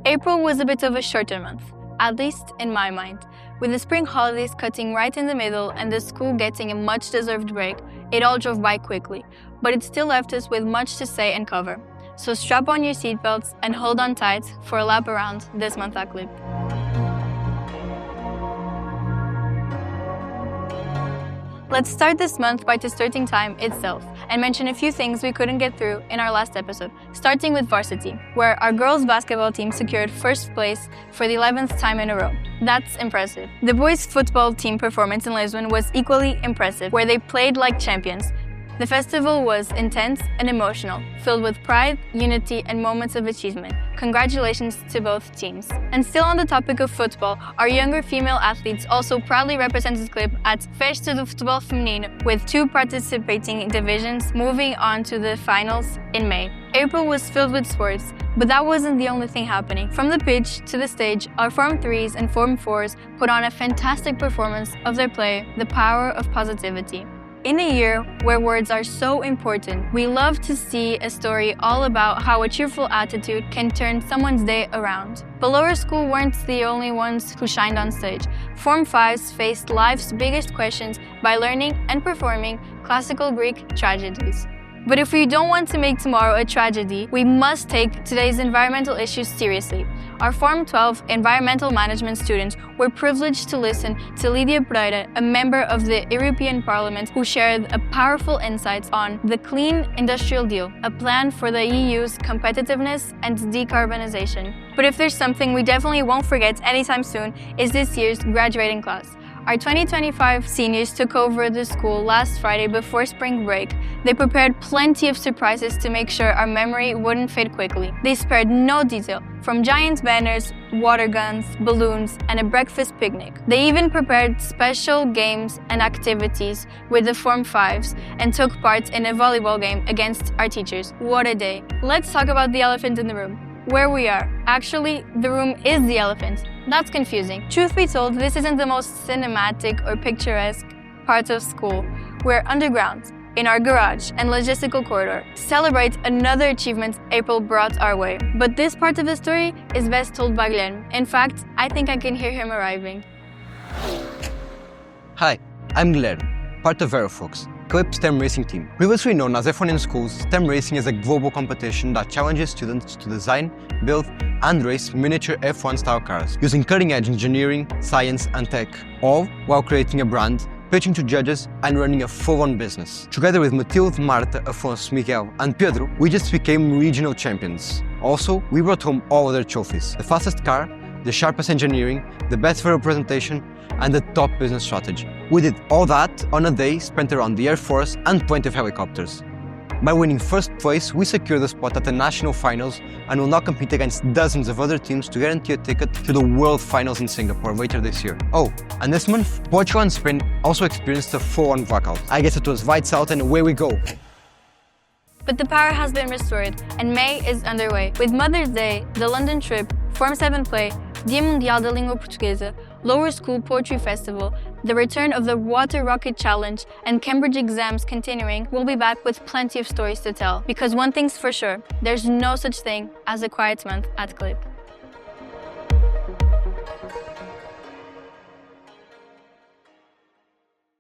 April was a bit of a shorter month, at least in my mind. With the spring holidays cutting right in the middle and the school getting a much-deserved break, it all drove by quickly, but it still left us with much to say and cover. So strap on your seatbelts and hold on tight for a lap around this month at Clip. Let's start this month by starting time itself and mention a few things we couldn't get through in our last episode, starting with varsity, where our girls basketball team secured first place for the 11th time in a row. That's impressive. The boys football team performance in Lisbon was equally impressive, where they played like champions. The festival was intense and emotional, filled with pride, unity, and moments of achievement. Congratulations to both teams. And still on the topic of football, our younger female athletes also proudly represented Clip at Festa do Futebol Feminino, with 2 participating divisions moving on to the finals in May. April was filled with sports, but that wasn't the only thing happening. From the pitch to the stage, our Form 3s and Form 4s put on a fantastic performance of their play, The Power of Positivity. In a year where words are so important, we love to see a story all about how a cheerful attitude can turn someone's day around. But lower school weren't the only ones who shined on stage. Form 5s faced life's biggest questions by learning and performing classical Greek tragedies. But if we don't want to make tomorrow a tragedy, we must take today's environmental issues seriously. Our Form 12 environmental management students were privileged to listen to Lídia Pereira, a member of the European Parliament, who shared a powerful insights on the Clean Industrial Deal, a plan for the EU's competitiveness and decarbonization. But if there's something we definitely won't forget anytime soon, is this year's graduating class. Our 2025 seniors took over the school last Friday before spring break. They prepared plenty of surprises to make sure our memory wouldn't fade quickly. They spared no detail, from giant banners, water guns, balloons, and a breakfast picnic. They even prepared special games and activities with the Form 5s and took part in a volleyball game against our teachers. What a day! Let's talk about the elephant in the room. Where we are. Actually, the room is the elephant. That's confusing. Truth be told, this isn't the most cinematic or picturesque part of school. We're underground, in our garage and logistical corridor, to celebrate another achievement April brought our way. But this part of the story is best told by Guilherme. In fact, I think I can hear him arriving. Hi, I'm Guilherme, part of Aeroflux, Clip's STEM racing team. Previously known as F1 in schools, STEM racing is a global competition that challenges students to design, build, and race miniature F1-style cars, using cutting-edge engineering, science, and tech, all while creating a brand, pitching to judges, and running a full-on business. Together with Matilde, Marta, Afonso, Miguel, and Pedro, we just became regional champions. Also, we brought home all other trophies: the fastest car, the sharpest engineering, the best photo presentation, and the top business strategy. We did all that on a day spent around the Air Force and plenty of helicopters. By winning first place, we secured a spot at the national finals and will now compete against dozens of other teams to guarantee a ticket to the World Finals in Singapore later this year. Oh, and this month, Portugal and Spain also experienced a full-on blackout. I guess it was lights out and away we go. But the power has been restored, and May is underway. With Mother's Day, the London trip, Form 7 play, Dia Mundial da Língua Portuguesa, Lower School Poetry Festival, the return of the Water Rocket Challenge, and Cambridge exams continuing, we'll be back with plenty of stories to tell. Because one thing's for sure, there's no such thing as a quiet month at Clip.